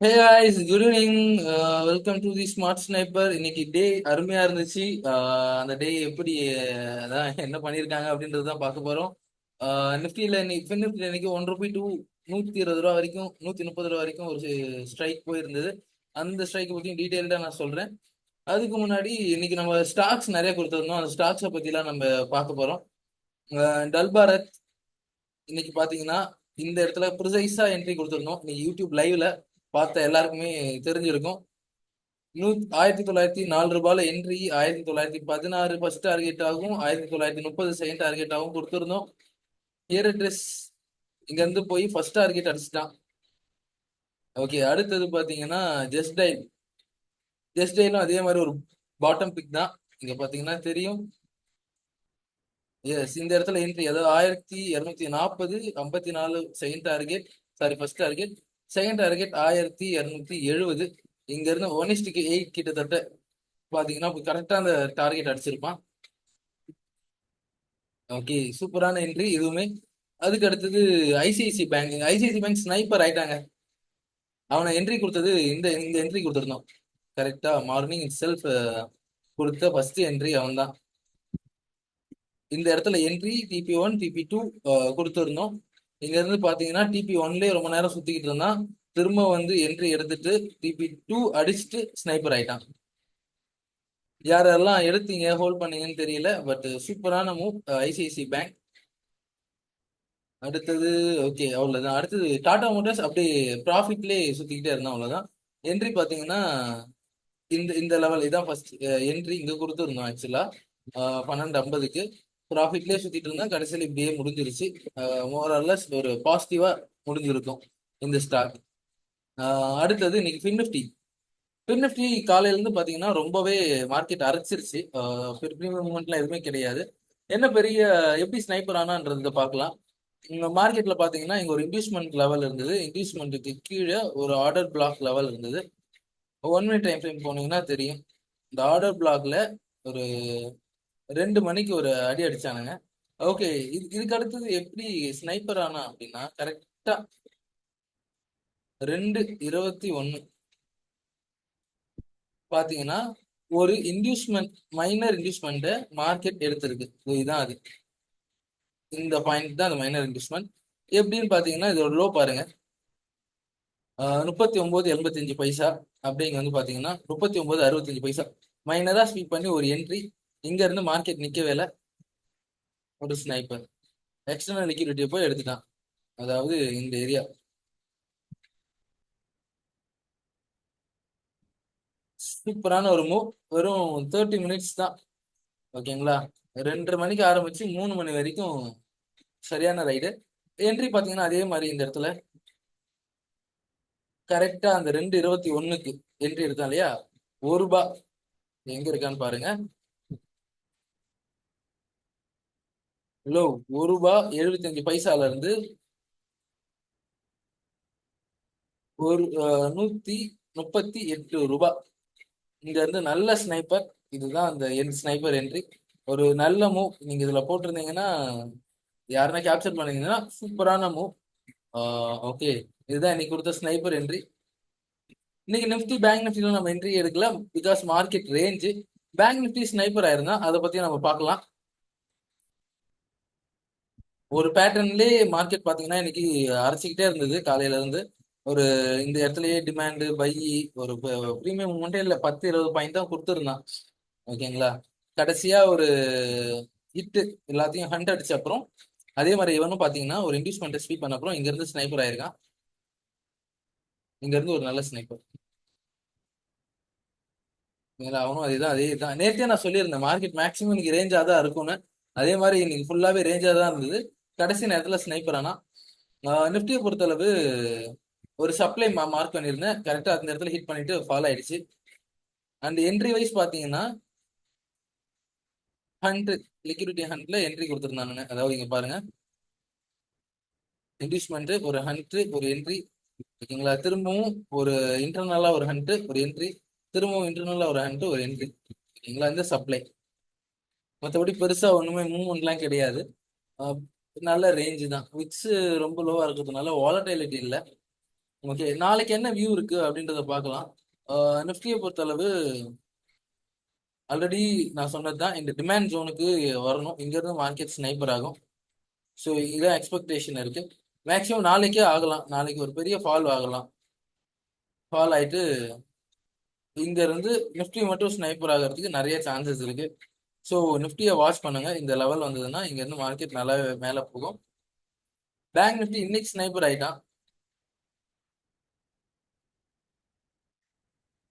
Hey guys, good evening. Welcome to the Smart Sniper. இன்னைக்கு டே அருமையா இருந்துச்சு. அந்த டே எப்படி அதான் என்ன பண்ணியிருக்காங்க அப்படின்றது தான் பார்க்க போறோம். நிஃப்டியில் இன்னைக்கு நிஃப்டியில் இன்னைக்கு 1 ரூபாய் ₹120 வரைக்கும் 130 வரைக்கும் ஒரு ஸ்ட்ரைக் போயிருந்தது. அந்த ஸ்ட்ரைக்கை பற்றியும் டீட்டெயில்டாக நான் சொல்றேன். அதுக்கு முன்னாடி இன்னைக்கு நம்ம ஸ்டாக்ஸ் நிறைய கொடுத்துருந்தோம். அந்த ஸ்டாக்ஸை பற்றிலாம் நம்ம பார்க்க போறோம். டல் பாரத் இன்னைக்கு பாத்தீங்கன்னா இந்த இடத்துல ப்ரிசைஸா என்ட்ரி கொடுத்துருந்தோம். நீங்க யூடியூப் லைவ்ல பார்த்த எல்லாருக்குமே தெரிஞ்சிருக்கும். 1904 என்ட்ரி, 1916 ஃபர்ஸ்ட் டார்கெட் ஆகும், 1930 செகண்ட் டார்கெட் ஆகும் கொடுத்துருந்தோம். ஏரட்ரெஸ் இங்க இருந்து போய் ஃபர்ஸ்ட் டார்கெட் அடிச்சுட்டான். ஓகே, அடுத்தது பாத்தீங்கன்னா ஜஸ்ட் டைல். ஜஸ்ட் டைலும் அதே மாதிரி ஒரு பாட்டம் பிக் தான். இங்க பாத்தீங்கன்னா தெரியும். எஸ், இந்த இடத்துல என்ட்ரி, அதாவது 1240 54 second target, sorry first target. Second target 1270. இங்க இருந்து 1:8 கிட்டத்தட்ட பாத்தீங்கன்னா கரெக்டா அந்த டார்கெட் அடிச்சிருப்பான். ஓகே, சூப்பரான என்ட்ரி இதுவுமே. அதுக்கு அடுத்தது ஐசிஐசி பேங்க் ஸ்னைப்பர் ஆயிட்டாங்க. அவனை என்ட்ரி கொடுத்தது இந்த இந்த என்ட்ரி கொடுத்துருந்தோம். கரெக்டா மார்னிங் செல்ஃப் கொடுத்த ஃபர்ஸ்ட் என்ட்ரி அவன் தான். இந்த இடத்துல என்ட்ரி TP1 TP2 கொடுத்துருந்தோம். இங்க இருந்து பாத்தீங்கன்னா TP1லயே ரொம்ப நேரம் சுத்திக்கிட்டு இருந்தான். திரும்ப வந்து என்ட்ரி எடுத்துட்டு TP2 அடிச்சுட்டு ஸ்னைப்பர் ஆயிட்டான். யாரெல்லாம் எடுத்தீங்க ஹோல்ட் பண்ணீங்கன்னு தெரியல, பட் சூப்பரான மூவ் ஐசிஐசி பேங்க். அடுத்தது ஓகே, அவ்வளவுதான். அடுத்தது டாடா மோட்டார்ஸ் அப்படியே ப்ராஃபிட்லேயே சுத்திக்கிட்டே இருந்தான், அவ்வளவுதான். என்ட்ரி பாத்தீங்கன்னா இந்த இந்த லெவல் இதான் ஃபர்ஸ்ட் என்ட்ரி இங்க கொடுத்துருந்தோம். ஆக்சுவலா 12:50க்கு ப்ராஃபிட்லேயே சுத்திட்டு இருந்தா கடைசியில் இப்படியே முடிஞ்சிருச்சு. மோரல்லஸ் ஒரு பாசிட்டிவா முடிஞ்சிருக்கும் இந்த ஸ்டாக். அடுத்தது இன்னைக்கு ஃபின் நிஃப்டி காலையில இருந்து பாத்தீங்கன்னா ரொம்பவே மார்க்கெட் அரைச்சிருச்சு. ப்ரீமியம் மூமெண்ட்லாம் எதுவுமே கிடையாது. என்ன பெரிய எப்படி ஸ்னைப்பர் ஆனான்றத பார்க்கலாம். இங்க மார்க்கெட்ல பாத்தீங்கன்னா இங்க ஒரு இன்டியூஸ்மெண்ட் லெவல் இருந்தது. இன்டியூஸ்மெண்ட்டுக்கு கீழே ஒரு ஆர்டர் பிளாக் லெவல் இருந்தது. 1 மினிட் டைம் ஃப்ரேம் போனீங்கன்னா தெரியும். இந்த ஆர்டர் பிளாக்ல ஒரு 2 மணிக்கு ஒரு அடி அடிச்சானுங்க. ஓகே, இதுக்கு அடுத்தது எப்படி ஸ்னைப்பர் ஆனா அப்படின்னா கரெக்டா 2:21 பாத்தீங்கன்னா ஒரு இன்டியூஸ்மெண்ட், மைனர் இன்டியூஸ்மெண்ட் மார்க்கெட் எடுத்திருக்கு. இதுதான் அது. இந்த பாயிண்ட் தான் அந்த மைனர் இன்டியூஸ்மெண்ட். எப்படின்னு பாத்தீங்கன்னா இதோட லோ பாருங்க. 39.85 அப்படிங்க வந்து பாத்தீங்கன்னா 39.65 மைனரா ஸ்வீப் பண்ணி ஒரு என்ட்ரி. இங்க இருந்து மார்க்கெட் நிக்கவே இல்லை. ஒரு ஸ்னைப்பர் எக்ஸ்டர்னல் லிக்விடிட்டியை போய் எடுத்துட்டான். அதாவது இந்த ஏரியா சூப்பரான ஒரு மூவ். வெறும் 30 மினிட்ஸ் தான். ஓகேங்களா, 2:30 மணிக்கு ஆரம்பிச்சு 3 மணி வரைக்கும் சரியான ரைடு. என்ட்ரி பாத்தீங்கன்னா அதே மாதிரி இந்த இடத்துல கரெக்டா அந்த 2:21க்கு என்ட்ரி எடுத்தான் இல்லையா. ரூபாய் எங்க இருக்கான்னு பாருங்க. லோ ரூபாய் 75 இருந்து ஒரு 138 ரூபாய். இங்க இருந்து நல்ல ஸ்னைப்பர். இதுதான் அந்த ஸ்னைப்பர் என்ட்ரி. ஒரு நல்ல மூவ். நீங்க இதுல போட்டிருந்தீங்கன்னா யாருன்னா கேப்சர் பண்ணீங்கன்னா சூப்பரான மூவ். ஓகே, இதுதான் இன்னைக்கு கொடுத்த ஸ்னைப்பர் என்ட்ரி. இன்னைக்கு பேங்க் நிஃப்டில நம்ம என்ட்ரி எடுக்கல, because market range. Bank Nifty sniper ஆயிருந்தா அதை பத்தி நம்ம பார்க்கலாம். ஒரு பேட்டர்ன்லயே மார்க்கெட் பாத்தீங்கன்னா இன்னைக்கு அரைச்சிக்கிட்டே இருந்தது காலையில இருந்து. ஒரு இந்த இடத்துலயே டிமாண்ட் பை, ஒரு ப்ரீமியம் மூமெண்டே இல்ல, 10-20 பாயிண்ட் தான் கொடுத்துருந்தான். ஓகேங்களா, கடைசியா ஒரு ஹிட் எல்லாத்தையும் ஹண்ட் அடிச்ச அப்புறம் அதே மாதிரி இவனும் பாத்தீங்கன்னா ஒரு இன்டியூஸ்மெண்ட் ஸ்வீப் பண்ண அப்புறம் இங்க இருந்து ஸ்னைப்பர் ஆயிருக்கான். இங்க இருந்து ஒரு நல்ல ஸ்னைப்பர். அவனும் அதே தான் நேற்றே நான் சொல்லியிருந்தேன், மார்க்கெட் மேக்ஸிமம் இன்னைக்கு ரேஞ்சா தான் இருக்கும்னு. அதே மாதிரி இன்னைக்கு ஃபுல்லாவே ரேஞ்சா தான் இருந்தது. கடைசி நேரத்துல ஸ்னைப்பர் ஆனா. நிஃப்டியை பொறுத்தளவு ஒரு சப்ளை மார்க் பண்ணியிருந்தேன், கரெக்டா அந்த இடத்துல ஹிட் பண்ணிட்டு ஃபாலோ ஆயிடுச்சு. அண்ட் என்ட்ரி வைஸ் பாத்தீங்கன்னா ஹண்ட், லிக்விடிட்டி ஹண்ட்ல என்ட்ரி கொடுத்துருந்தானுங்க. அதாவது இங்க பாருங்க, இன்டியூஸ்மெண்ட் ஒரு ஹண்ட் ஒரு என்ட்ரி. ஓகேங்களா, திரும்பவும் ஒரு இன்டர்னலா ஒரு ஹண்ட் ஒரு என்ட்ரி, திரும்பவும் இன்டர்னலா ஒரு ஹண்ட் ஒரு என்ட்ரி. ஓகேங்களா, இந்த சப்ளை மற்றபடி பெருசா ஒண்ணுமே மூவ்மெண்ட்லாம் கிடையாது. அஹ் நல்ல ரேஞ்சு தான். விக்ஸ் ரொம்ப லோவா இருக்கிறதுனால வாலடைலிட்டி இல்லை. ஓகே, நாளைக்கு என்ன வியூ இருக்கு அப்படின்றத பார்க்கலாம். நிஃப்டியை பொறுத்தளவு ஆல்ரெடி நான் சொன்னதுதான், இந்த டிமாண்ட் ஜோனுக்கு வரணும், இங்க இருந்து மார்க்கெட் ஸ்னைப்பர் ஆகும். ஸோ இதான் எக்ஸ்பெக்டேஷன் இருக்கு. மேக்ஸிமம் நாளைக்கே ஆகலாம், நாளைக்கு ஒரு பெரிய ஃபால் ஆகலாம். ஃபால் ஆயிட்டு இங்க இருந்து நிஃப்டி மட்டும் ஸ்னைப்பர் ஆகிறதுக்கு நிறைய சான்சஸ் இருக்கு. ஸோ நிஃப்டியை வாட்ச் பண்ணுங்க, இந்த லெவல் வந்ததுன்னா இங்க இருந்து மார்க்கெட் நல்லா மேல போகும். பேங்க் நிஃப்டி இன்னைக்கு ஸ்னைப்பர் ஆயிட்டான்.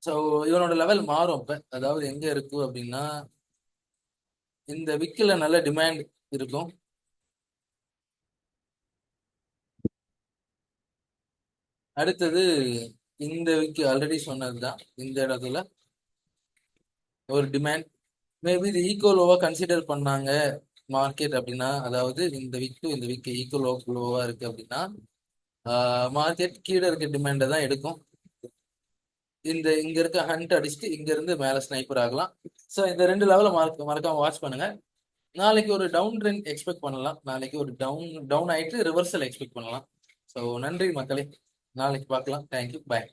ஸோ இவனோட லெவல் மாறும் இப்ப, அதாவது எங்க இருக்கு அப்படின்னா இந்த விக்கில் நல்ல டிமாண்ட் இருக்கும். அடுத்தது இந்த விக்கு ஆல்ரெடி சொன்னதுதான், இந்த இடத்துல ஒரு டிமாண்ட், மேபி இது ஈக்குவலோவா கன்சிடர் பண்ணாங்க மார்க்கெட் அப்படின்னா, அதாவது இந்த விக்கு இந்த விக்கு ஈக்குவலோவா இருக்கு அப்படின்னா மார்க்கெட் கீழே இருக்க டிமாண்டை தான் எடுக்கும். இங்க இருக்க ஹண்ட் அடிச்சுட்டு இங்க இருந்து மேல ஸ்னைப்பர் ஆகலாம். ஸோ இந்த ரெண்டு லெவல மறக்காம வாட்ச் பண்ணுங்க. நாளைக்கு ஒரு டவுன் ட்ரெண்ட் எக்ஸ்பெக்ட் பண்ணலாம், நாளைக்கு ஒரு டவுன் ஆயிட்டு ரிவர்சல் எக்ஸ்பெக்ட் பண்ணலாம். ஸோ நன்றி மக்களே, நாளைக்கு பார்க்கலாம். தேங்க்யூ, பாய்.